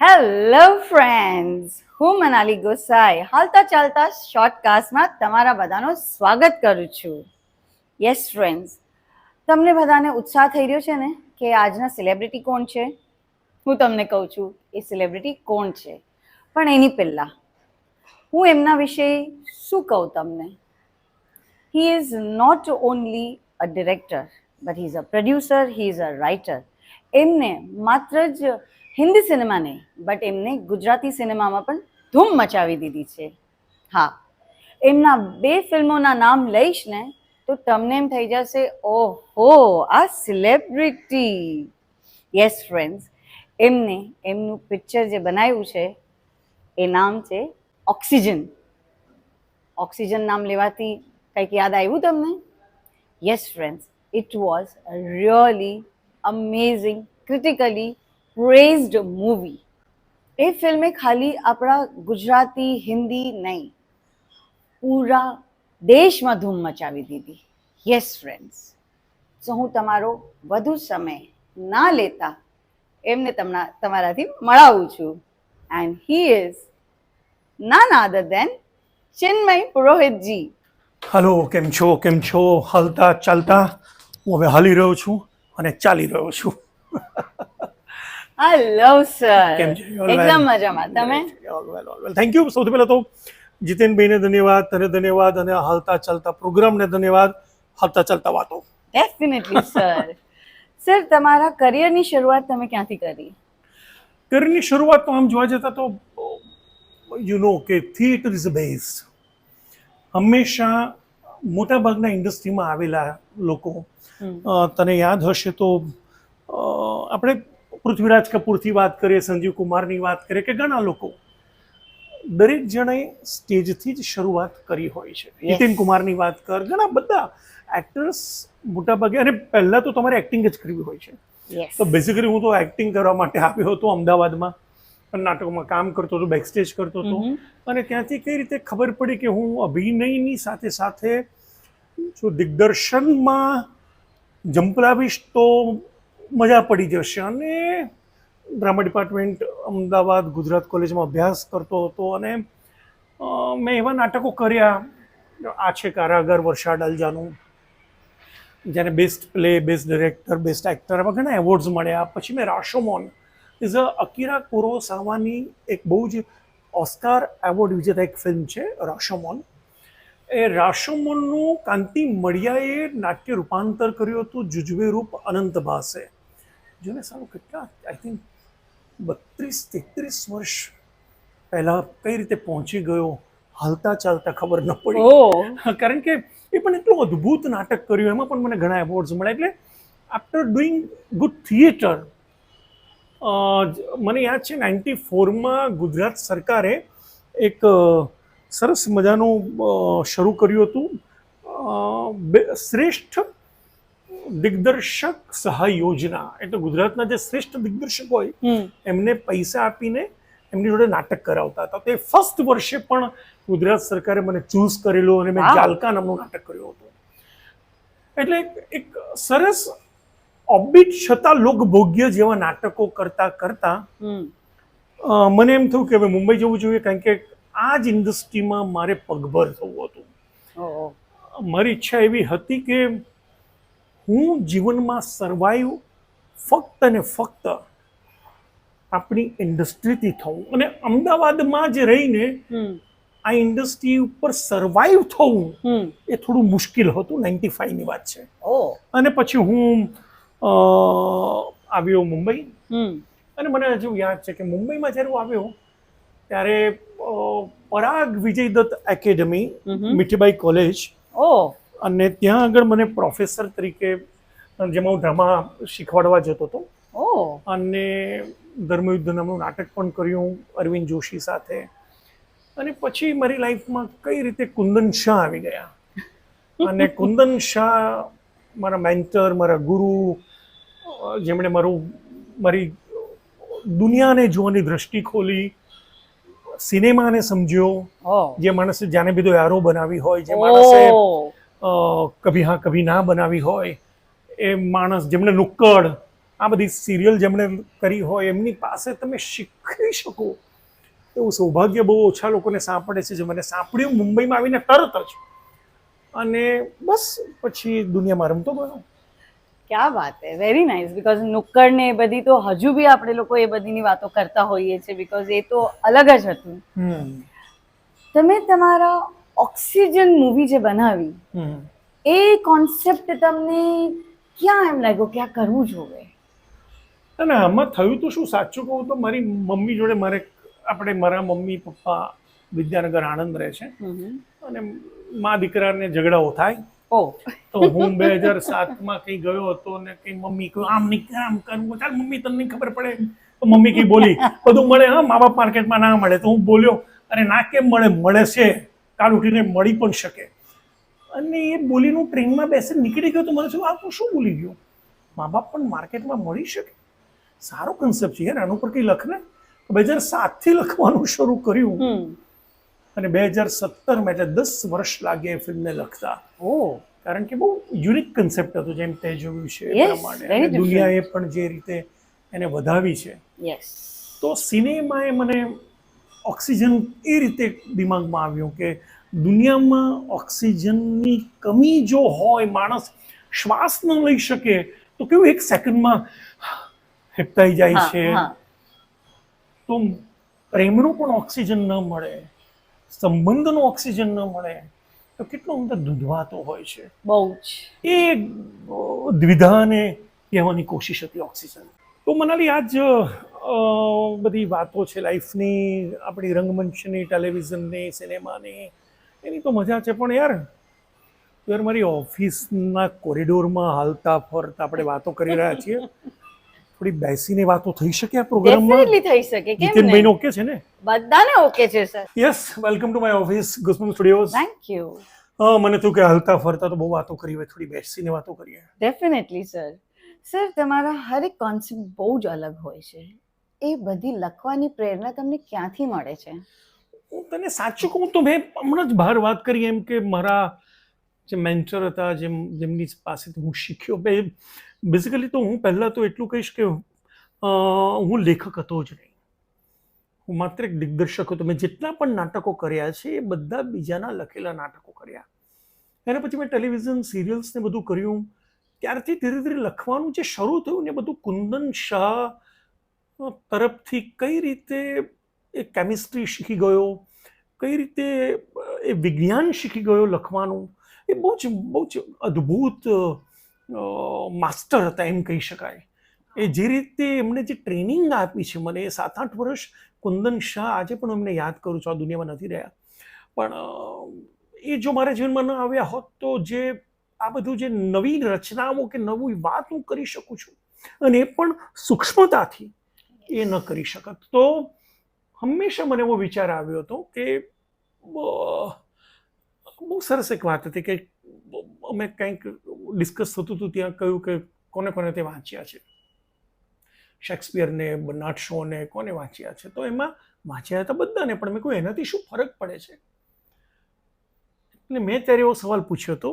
Hello friends, હું મનાલી ગોસાઈ હાલતા ચાલતા શોર્ટકાસ્ટમાં તમારા બધાનું સ્વાગત કરું છું. યસ ફ્રેન્ડ્સ, તમને બધાને ઉત્સાહ થઈ રહ્યો છે ને કે આજના સેલિબ્રિટી કોણ છે? હું તમને કહું છું એ સેલિબ્રિટી કોણ છે, પણ એની પહેલાં હું એમના વિશે શું કહું તમને. He is not only a director, but he is a producer, he is a writer. એમને માત્ર જ હિન્દી સિનેમા નહીં, બટ એમને ગુજરાતી સિનેમામાં પણ ધૂમ મચાવી દીધી છે. હા, એમના 2 ફિલ્મોના નામ લઈશ ને તો તમને એમ થઈ જશે, ઓહો આ સેલિબ્રિટી. યસ ફ્રેન્ડ્સ, એમને એમનું પિક્ચર જે બનાવ્યું છે એ નામ છે ઓક્સિજન. ઓક્સિજન નામ લેવાથી કંઈક યાદ આવ્યું તમને? Yes friends, it was a really amazing critically praised movie. એ ફિલ્મે ખાલી આપણા ગુજરાતી હિન્દી નહીં, પૂરા દેશમાં ધૂમ મચાવી દીધી. યસ ફ્રેન્ડ્સ, સો હું તમારો વધુ સમય ના લેતા એમને તમારાથી મળાવું છું. And he is none other than Chinmay પુરોહિતજી. હલો, કેમ છો? હાલતા ચાલતા હું હવે હાલી રહ્યો છું અને ચાલી રહ્યો છું. હેલો સર, કેમ છે? એકદમ મજામાં. તમે? Thank you. સૌથી પહેલાં તો જીતેનભાઈને ધન્યવાદ, તને ધન્યવાદ, અને હાલતા ચાલતા પ્રોગ્રામને ધન્યવાદ. હાલતા ચાલતા વાતો ડેફિનેટલી સર. સર, તમારા કરિયરની શરૂઆત તમે ક્યાંથી કરી? કરિયરની શરૂઆત તો આમ જોવા જતા તો યુ નો કે થિયેટર ઇઝ અ બેઝ. હંમેશા મોટાભાગના ઇન્ડસ્ટ્રીમાં આવેલા લોકો, તને યાદ હશે તો આપણે પૃથ્વીરાજ કપૂરથી વાત કરીએ, સંજીવ કુમારની વાત કરીએ, કે ઘણા લોકો, દરેક જણે સ્ટેજથી જ શરૂઆત કરી હોય છે. નીતિન કુમારની વાત કર, ઘણા બધા એક્ટર્સ મોટાભાગે, અને પહેલાં તો તમારે એક્ટિંગ જ કરવી હોય છે. તો બેઝિકલી હું તો એક્ટિંગ કરવા માટે આવ્યો હતો અમદાવાદમાં, નાટકોમાં કામ કરતો હતો, બેકસ્ટેજ કરતો હતો, અને ત્યાંથી કઈ રીતે ખબર પડી કે હું અભિનયની સાથે સાથે જો દિગ્દર્શનમાં જંપલાવીશ તો મજા પડી જશે. અને ડ્રામા ડિપાર્ટમેન્ટ અમદાવાદ ગુજરાત કોલેજમાં અભ્યાસ કરતો હતો, અને મેં એવા નાટકો કર્યા. આ છે કારાગર, વર્ષા ડાલજાનું, જેને best play, best director, best actor એવા ઘણા એવોર્ડ્સ મળ્યા. પછી મેં રાશોમોન ઇઝ અ અકીરા કુરોસાવાની એક બહુ જ ઓસ્કાર એવોર્ડ વિજેતા એક ફિલ્મ છે રાશોમોન. એ રાશોમોનનું કાંતિ મળિયાએ નાટ્ય રૂપાંતર કર્યું હતું જુજવે રૂપ અનંત ભાસે. જોને સારું, કેટલા આઈ થિંક 32-33 વર્ષ પહેલાં કઈ રીતે પહોંચી ગયો હાલતા ચાલતા ખબર ન પડી. કારણ કે એ પણ એટલું અદ્ભુત નાટક કર્યું, એમાં પણ મને ઘણા એવોર્ડ્સ મળ્યા. એટલે આફ્ટર ડુઈંગ ગુડ થિયેટર, મને યાદ છે 94માં ગુજરાત સરકારે એક સરસ મજાનું શરૂ કર્યું હતું, શ્રેષ્ઠ દિગ્દર્શક સહાય યોજના. એટલે ગુજરાતના જે શ્રેષ્ઠ દિગ્દર્શક હોય એમને પૈસા આપીને એમની જોડે નાટક કરાવતા હતા. તે ફર્સ્ટ વર્ષે પણ ગુજરાત સરકારે મને ચૂઝ કરેલો, અને મેં જાલકા નામનું નાટક કર્યું હતું. એટલે એક સરસ ઓબીટ છતાં લોકભોગ્ય જેવા નાટકો કરતા કરતા મને એમ થયું કે હવે મુંબઈ જવું જોઈએ, કારણ કે આ જ ઇન્ડસ્ટ્રીમાં મારે પગભર થવું હતું. મારી ઈચ્છા એવી હતી કે હું જીવનમાં સર્વાઈવ ફક્ત ને ફક્ત આપણી ઇન્ડસ્ટ્રીથી થવું. અને અમદાવાદમાં જ રહીને આ ઇન્ડસ્ટ્રી ઉપર સર્વાઈવ થવું એ થોડું મુશ્કેલ હતું. 95ની વાત છે. અને પછી હું આવ્યો મુંબઈ. અને મને હજુ યાદ છે કે મુંબઈમાં જ્યારે હું આવ્યો ત્યારે પરાગ વિજય દત્ત એકેડમી, મીઠીબાઈ કોલેજ, અને ત્યાં આગળ મને પ્રોફેસર તરીકે, જેમાં હું ડ્રામા શીખવાડવા જતો હતો, અને ધર્મયુદ્ધ નામનું નાટક પણ કર્યું અરવિંદ જોશી સાથે. અને પછી મારી લાઈફમાં કઈ રીતે કુંદન શાહ આવી ગયા. અને કુંદન શાહ મારા મેન્ટર, મારા ગુરુ, જેમણે મારી દુનિયાને જોવાની દ્રષ્ટિ ખોલી, સિનેમાને સમજ્યો. જે માણસે જાને બીધો યારો બનાવી હોય, જે માણસે કભી હા કભી ના બનાવી હોય, એ માણસ જેમણે નુક્કડ, આ બધી સિરિયલ જેમણે કરી હોય એમની પાસે તમે શીખી શકો એવું સૌભાગ્ય બહુ ઓછા લોકોને સાંપડે છે. જે મને સાંપડ્યું મુંબઈમાં આવીને તરત જ, અને બસ પછી દુનિયામાં રમતો ગયો. ક્યા વાત હે, વેરી નાઇસ. બીકોઝ નુક્કડ ને એ બધી તો હજુ બી આપણે લોકો એ બધીની વાતો કરતા હોઈએ છીએ, બીકોઝ એ તો અલગ જ હતું. તમે તમારા ઓક્સિજન મૂવી જે બનાવી, એ કોન્સેપ્ટ તમને ક્યાં એમ લાગ્યો કે આ કરવું જોઈએ? અને આમાં થયું તો શું, સાચું કહું તો મારી મમ્મી જોડે મારા મમ્મી પપ્પા વિદ્યાનગર આણંદ રહે છે, અને મા દીકરાને ઝઘડાઓ થાય. તો હું 2007માં કંઈ ગયો હતો ને કંઈ મમ્મી કહ્યું આમ નહીં આમ કરવું, ચાલ મમ્મી તને નહીં ખબર પડે, તો મમ્મી કંઈ બોલી બધું મળે, હા મા બાપ માર્કેટમાં ના મળે, તો હું બોલ્યો અરે ના કેમ મળે છે, કાલ ઉઠીને મળી પણ શકે. અને એ બોલીનું ટ્રેનમાં બેસીને નીકળી ગયો તો મને શું આ તું શું બોલી ગયો, મા બાપ પણ માર્કેટમાં મળી શકે, સારો કન્સેપ્ટ છે યાર, આના ઉપર કંઈ લખ ને. 2007થી લખવાનું શરૂ કર્યું, અને 2017માં એટલે 10 વર્ષ લાગે એ ફિલ્મને લખતા. કારણ કે બહુ યુનિક કન્સેપ્ટ હતો, જેમ તે જોયું છે એ પ્રમાણે દુનિયાએ પણ જે રીતે એને વધાવી છે. તો સિનેમાએ મને ઓક્સિજન એ રીતે દિમાગમાં આવ્યું કે દુનિયામાં ઓક્સિજનની કમી જો હોય, માણસ શ્વાસ ન લઈ શકે તો કેવું એક સેકન્ડમાં હેપતાઈ જાય છે. તો પ્રેમનો પણ ઓક્સિજન ન મળે, સંબંધનો ઓક્સિજન ન મળે તો કેટલો અંદર દુધવાતો હોય છે. બહુ જ એ દ્વિધાને કહેવાની કોશિશ હતી ઓક્સિજન. તો મનાલી આજ બધી વાતો છે લાઈફની, આપણી રંગમંચની, ટેલિવિઝનની, સિનેમાની, એની તો મજા છે. પણ યાર મારી ઓફિસના કોરિડોરમાં હાલતા ફરતા આપણે વાતો કરી રહ્યા છીએ, થોડી બેસીને વાતો થઈ શકે આ પ્રોગ્રામમાં? ડેફિનેટલી થઈ શકે. કેમ જીતેનભાઈને ઓકે છે ને? બધાને ઓકે છે sir. Yes, welcome to my office Gusman studios. Thank you. મને થયું કે હાલતા ફરતા તો બહુ વાતો કરી, હવે થોડી બેસીને વાતો કરીએ. Definitely sir. સર તમારા હરેક કોન્સેપ્ટ બહુ જ અલગ હોય છે, એ બધી લખવાની પ્રેરણા તમને ક્યાંથી મળે છે? હું તને સાચું કહું તો મેં હમણાં જ બહાર વાત કરી એમ કે મારા જે મેન્ટર હતા, જેમની પાસેથી હું શીખ્યો, બેઝિકલી તો હું પહેલાં તો એટલું કહીશ કે હું લેખક હતો જ નહીં, હું માત્ર એક દિગ્દર્શક હતો. મેં જેટલા પણ નાટકો કર્યા છે એ બધા બીજાના લખેલા નાટકો કર્યા. એના પછી મેં ટેલિવિઝન સિરિયલ્સ ને બધું કર્યું. ત્યારથી ધીરે ધીરે લખવાનું જે શરૂ થયું ને બધું કુંદન શાહ તરફથી કઈ રીતે એ કેમિસ્ટ્રી શીખી ગયો, કઈ રીતે એ વિજ્ઞાન શીખી ગયો લખવાનું, એ બહુ જ અદ્ભુત માસ્ટર હતા એમ કહી શકાય. એ જે રીતે એમણે જે ટ્રેનિંગ આપી છે મને, એ 7-8 વર્ષ કુંદન શાહ આજે પણ એમને યાદ કરું છું. આ દુનિયામાં નથી રહ્યા, પણ એ જો મારા જીવનમાં ન આવ્યા હોત તો જે આ બધું જે નવી રચનાઓ કે નવી વાત હું કરી શકું છું, અને એ પણ સૂક્ષ્મતાથી, એ ન કરી શકત. તો હંમેશા મને એવો વિચાર આવ્યો હતો કે બહુ સરસ એક વાત હતી કે અમે કંઈક ડિસ્કસ થતું હતું, ત્યાં કહ્યું કે કોને કોને તે વાંચ્યા છે, શેક્સપિયરને, બર્નાર્ડ શોને કોને વાંચ્યા છે? તો એમાં વાંચ્યા હતા બધાને, પણ મેં કહ્યું એનાથી શું ફરક પડે છે? એટલે મેં ત્યારે એવો સવાલ પૂછ્યો હતો.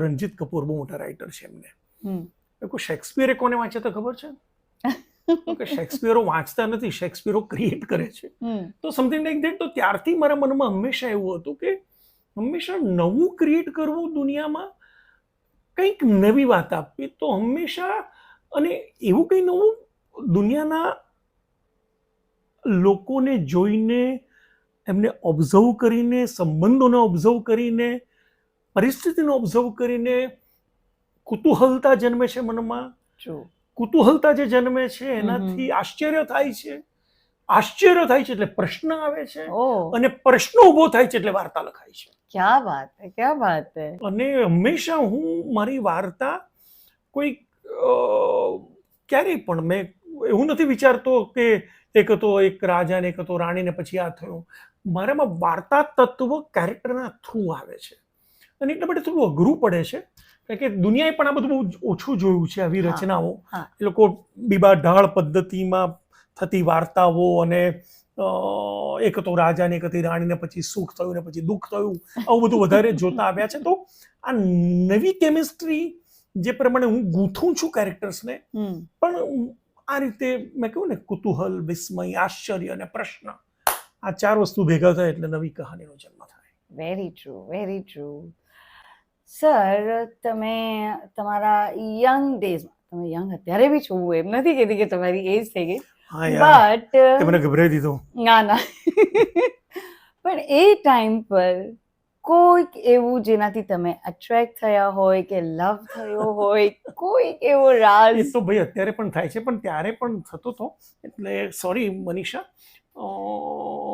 રણજીત કપૂર બહુ મોટા રાઇટર છે, એમને મેં કહ્યું શેક્સપિયરે કોને વાંચ્યા તો ખબર છે? કે શેક્સપિયરો વાંચતા નથી, શેક્સપિયરો ક્રિએટ કરે છે. તો સમથિંગ લાઈક ધેટ. તો ત્યારથી મારા મનમાં હંમેશા એવું હતું કે હંમેશા નવું ક્રિએટ કરવું દુનિયામાં, કંઈક નવી વાત આપવી, તો હંમેશા, અને એવું કંઈ નવું દુનિયાના લોકોને જોઈને, એમને ઓબ્ઝર્વ કરીને, સંબંધોને ઓબ્ઝર્વ કરીને, પરિસ્થિતિને ઓબ્ઝર્વ કરીને કુતૂહલતા જન્મે છે મનમાં. કુતૂહલતા જે જન્મે છે એનાથી આશ્ચર્ય થાય છે, આશ્ચર્ય થાય છે એટલે પ્રશ્ન આવે છે, અને પ્રશ્ન ઊભો થાય છે એટલે વાર્તા લખાય છે. ક્યા વાત હે, ક્યા વાત હે. અને હંમેશા હું મારી વાર્તા કોઈ ક્યારેય પણ મેં એવું નથી વિચારતો કે એક હતો એક રાજા ને એક હતો રાણી ને પછી આ થયું. મારામાં વાર્તા તત્વ કેરેક્ટરના થ્રુ આવે છે, અને એટલા માટે થોડું અઘરું પડે છે, કારણ કે દુનિયાએ પણ આ બધું બહુ ઓછું જોયું છે, આવી રચનાઓ. એ લોકો બીબા ઢાળ પદ્ધતિમાં થતી વાર્તાઓ, અને એક હતો રાજા ને એક હતી રાણી ને પછી સુખ થયું ને પછી દુઃખ થયું, આવું બધું વધારે જોતા આવ્યા છે. તો આ નવી કેમિસ્ટ્રી જે પ્રમાણે હું ગૂંથું છું કેરેક્ટર્સને, હમ પણ આ રીતે મેં કહ્યું ને, કુતૂહલ, વિસ્મય, આશ્ચર્ય અને પ્રશ્ન, આ 4 વસ્તુ ભેગા થાય એટલે નવી કહાનીનો જન્મ થાય. Very true, very true. Sir, તમે તમારા યંગ ડેઝમાં, તમે યંગ અત્યારે બી છો, હું એમ નથી કહેતી કે તમારી એજ થઈ ગઈ, હા યાર, તે બટ મને ગભરાઈ દીધો. ના ના પણ એ ટાઈમ પર કોઈક એવું જેનાથી તમે અટ્રેક્ટ થયા હોય કે લવ થયો હોય, કોઈક એવો એ રાઝ? તો ભાઈ અત્યારે પણ થાય છે, પણ ત્યારે પણ થતો હતો. એટલે સોરી મનીષા,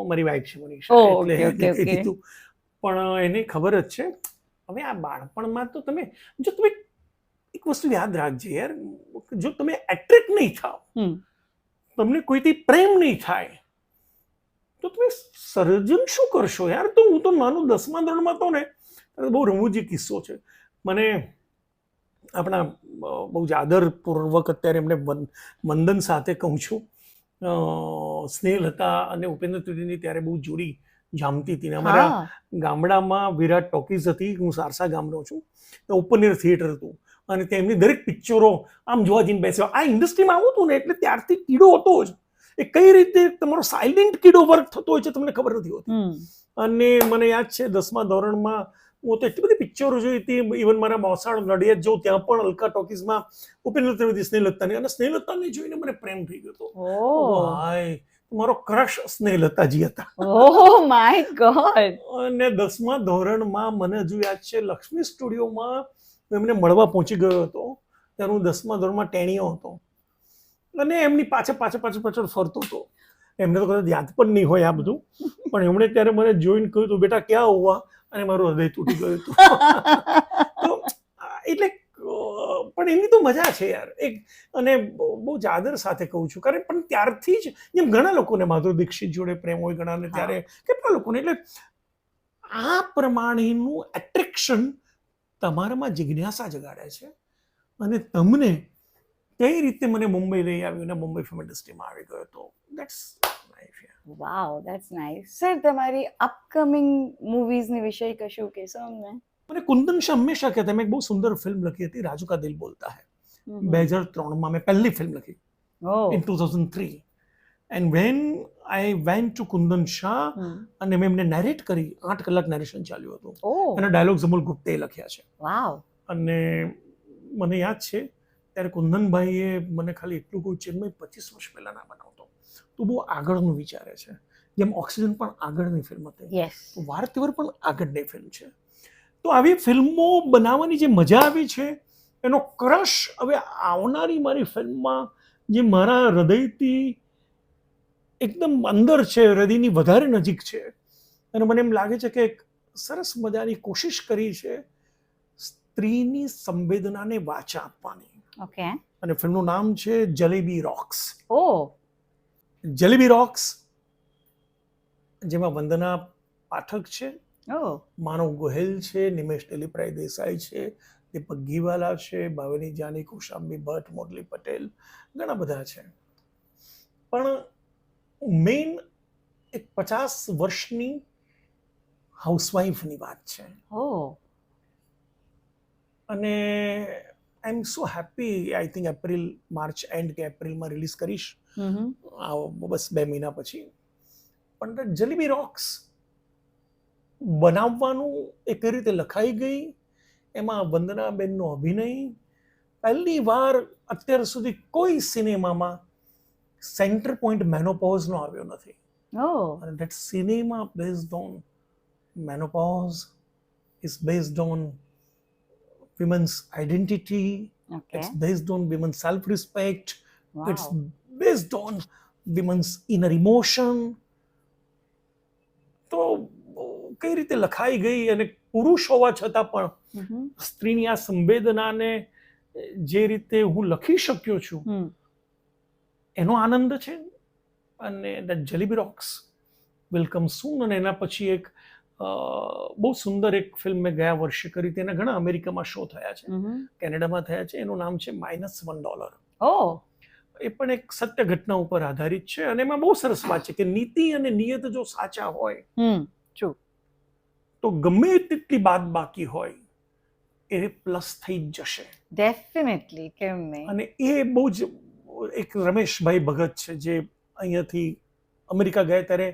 મારી વાઈફ છે મનીષા, Oh, એટલે okay, okay, એને કહી okay. દીધું. પણ એને ખબર જ છે. હવે આ બાળપણમાં તો તમે એક વસ્તુ યાદ રાખજે યાર, જો તમે એટ્રેક્ટ નહીં થાવ, હમ તમને કોઈથી પ્રેમ નહીં થાય, તો તમે સર્જન શું કરશો યાર? તો હું તો માનું 10મા ધોરણમાં તો ને, બહુ રમૂજી કિસ્સો છે. મને આપણા બહુ જ આદરપૂર્વક અત્યારે એમને વંદન સાથે કહું છું, સ્નેહલ હતા અને ઉપેન્દ્ર ત્રિવેદીની ત્યારે બહુ જોડી જામતી હતી. ને અમારા હા ગામડામાં વિરાટ ટોકીઝ હતી, હું સારસા ગામનો છું, તો ઓપન એર થિયેટર હતું, અને ત્યાં એમની દરેક પિક્ચરો આમ જોવા જઈને બેસ્યો. આ ઇન્ડસ્ટ્રીમાં આવું હતું ને, એટલે ત્યારથી કીડો હતો જ. એ કઈ રીતે તમારો સાયલેન્ટ કીડો વર્ક થતો હોય છે તમને ખબર નથી હોતી. અને મને યાદ છે 10મા ધોરણમાં હું તો એટલી બધી પિક્ચરો જોઈ હતી, ઇવન મારા મોસાળ નડિયાદ જવું ત્યાં પણ અલકા ટોકીઝમાં ઉપેન્દ્ર ત્રિવેદી, સ્નેહલતાની, અને સ્નેહલતાને જોઈને મને પ્રેમ થઈ ગયો હતો. ભાઈ, મારો ક્રશ સ્નેહલતાજી હતા. Oh my God. અને 10મા ધોરણમાં મને હજુ યાદ છે, લક્ષ્મી સ્ટુડિયોમાં હું એમને મળવા પહોંચી ગયો હતો. ત્યારે હું 10મા ધોરણમાં ટેણીયો હતો, અને એમની પાછળ ફરતો હતો. એમને તો કદાચ યાદ પણ નહીં હોય આ બધું, પણ એમણે ત્યારે મને જોઈને કહ્યું હતું, બેટા ક્યાં હુઆ? અને મારું હૃદય તૂટી ગયું હતું. તો એટલે પણ એની તો મજા છે યાર. અને બહુ જ આદર સાથે કહું છું, કારણ પણ ત્યારથી જ, જેમ ઘણા લોકોને માધુરી દીક્ષિત જોડે પ્રેમ હોય, ઘણાને ત્યારે કેટલા લોકોને, એટલે આ પ્રમાણેનું એટ્રેક્શન તમારામાં જિજ્ઞાસા જગાડે છે. અને તમને કઈ રીતે મને મુંબઈ લઈ આવ્યું ને મુંબઈ ફિલ્મ ઇન્ડસ્ટ્રીમાં આવી ગયો હતો. That's nice. Wow, that's nice. Sir, તમારી અપકમિંગ મૂવીઝની વિશે કશું કહેશો અમને? મને કુંદન શાહ હંમેશા કહેતા, મેં એક બહુ સુંદર ફિલ્મ લખી હતી, રાજુ કા દિલ બોલતા હૈ. 2003માં મેં પહેલી ફિલ્મ લખી, in 2003. And when I went to Kundan Shah, અને મેં એમને નેરેટ કરી, 8 કલાક નેરેશન ચાલ્યું હતું. એના ડાયલોગ્સ અમોલ ગુપ્તે લખ્યા છે. વાવ. અને મને યાદ છે ત્યારે કુંદનભાઈએ મને ખાલી એટલું કહ્યું, ચેન્નઈ 25 વર્ષ પહેલા ના બનાવતો, તું બહુ આગળનું વિચારે છે. જેમ ઓક્સિજન પણ આગળની ફિલ્મ હતી, યસ. વાર તહેવાર પણ આગળની ફિલ્મ છે. તો આવી ફિલ્મો બનાવવાની જે મજા આવી છે, એનો ક્રશ હવે આવનારી મારી ફિલ્મમાં જે મારા હૃદયથી એકદમ અંદર છે, હૃદયની વધારે નજીક છે, અને મને એમ લાગે છે કે એક સરસ મજાની કોશિશ કરી છે સ્ત્રીની સંવેદનાને વાચા આપવાની. ઓકે. અને ફિલ્મનું નામ છે જલેબી રોક્સ. ઓ. જલેબી રોક્સ, જેમાં વંદના પાઠક છે, માનવ ગોહેલ છે, નિમેશ ટેલીપ્રાય દેસાઈ છે, દીપક ઘીવાલા છે, ભાવિની જાની, કૌશાંબી ભટ્ટ, મુરલી પટેલ, ઘણા બધા છે. પણ મેઇન એક 50 વર્ષની હાઉસવાઈફની વાત છે. અને I am so happy, I think March and કે એપ્રિલમાં રિલીઝ કરીશ, બસ 2 મહિના પછી. પણ જલેબી રોક્સ બનાવવાનું એ કઈ રીતે લખાઈ ગઈ, એમાં વંદનાબેનનો અભિનય, પહેલી વાર અત્યાર સુધી કોઈ સિનેમામાં સેન્ટર પોઈન્ટ મેનોપોઝનો આવ્યો નથી. અને that cinema based on menopause is based on women's identity, it's based on women's self-respect, it's based on women's inner emotion. તો કઈ રીતે લખાઈ ગઈ, અને પુરુષ હોવા છતાં પણ સ્ત્રીની આ સંવેદનાને જે રીતે હું લખી શક્યો છું, એનો આનંદ છે. અને that jalebi rocks will come soon. અને એના પછી એક બહુ સુંદર એક ફિલ્મ મેં ગયા વર્ષે કરી હતી, એના ઘણા અમેરિકામાં શો થયા છે, કેનેડામાં થયા છે, એનું નામ છે -$1. એ પણ એક સત્ય ઘટના ઉપર આધારિત છે, અને એમાં બહુ સરસ વાત છે કે નીતિ અને નિયત જો સાચા હોય તો ગમે તેટલી બાદ બાકી હોય એ પ્લસ થઈ જ જશે. ડેફિનેટલી, કેમ નહીં. અને એ બહુ જ એક રમેશભાઈ ભગત છે જે અહીંયાથી અમેરિકા ગયા ત્યારે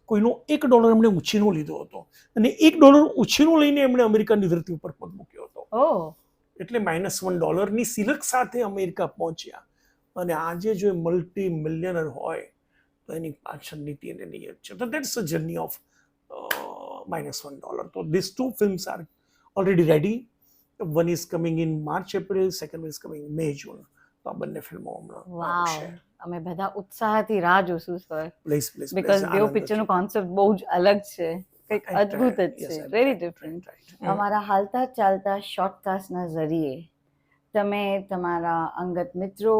કોઈનો $1 એમણે ઉછીનો લીધો હતો અને $1 ઉછીનો લઈને એમણે અમેરિકાની ધરતી ઉપર પગ મૂક્યો હતો. ઓહ, એટલે -$1 સિલક સાથે અમેરિકા પહોંચ્યા. અને આજે જો મલ્ટી મિલિયનર હોય તો એની પાછળ નીતિ અને નિયત છે. તો દેટ્સ અ જર્ની ઓફ -$1. તો this 2 films are already ready. One is coming in March April, second is coming May June. તો આ બંને ફિલ્મો હમણાં વાવ, આવશે. અમે બધા ઉત્સાહથી રાહ જોશું સર, પ્લીઝ પ્લીઝ બીકોઝ બેવ પિક્ચરનો કોન્સેપ્ટ બહુ જ અલગ છે, કંઈક અદ્ભુત જ છે, વેરી ડિફરન્ટ. અમારા હાલતા ચાલતા શોર્ટકાસ્ટના જરીએ તમે તમારા અંગત મિત્રો,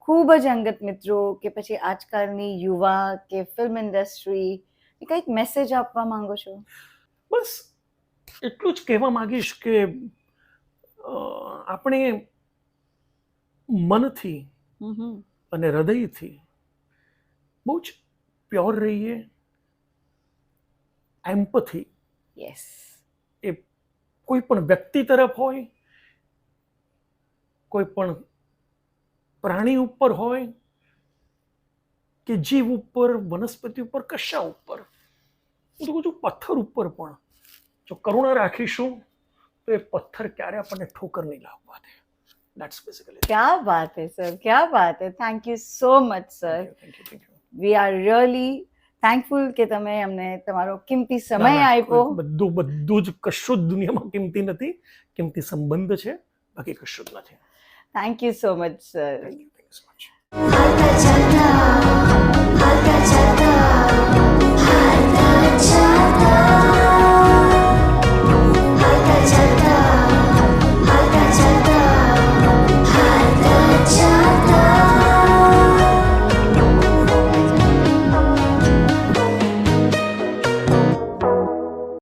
ખૂબ જ અંગત મિત્રો, કે પછી આજકાલની યુવા કે ફિલ્મ ઇન્ડસ્ટ્રી કંઈક મેસેજ આપવા માંગો છો? બસ એટલું જ કહેવા માંગીશ કે આપણે મનથી અને હૃદયથી બહુ જ પ્યોર રહીએ. એમ્પથી યસ, એ કોઈ પણ વ્યક્તિ તરફ હોય, કોઈ પણ પ્રાણી ઉપર હોય કે જીવ ઉપર, વનસ્પતિ ઉપર, કશા ઉપર, હું તો કહું છું પથ્થર ઉપર પણ જો કરુણા રાખીશું તો એ પથ્થર ક્યારે આપણને ઠોકર નહીં લાગવા દે. That's basically. ક્યા બાત હે સર, ક્યા બાત હે. Thank you so much sir. Thank you. We are really thankful કે તમે અમને તમારો કિંમતી સમય આપ્યો. બધું જ કશું જ દુનિયામાં કિંમતી નથી. કિંમતી સંબંધ છે, બાકી કશું જ નથી. Thank you so much sir. Thank you so much. Alta Chata, Alta Chata.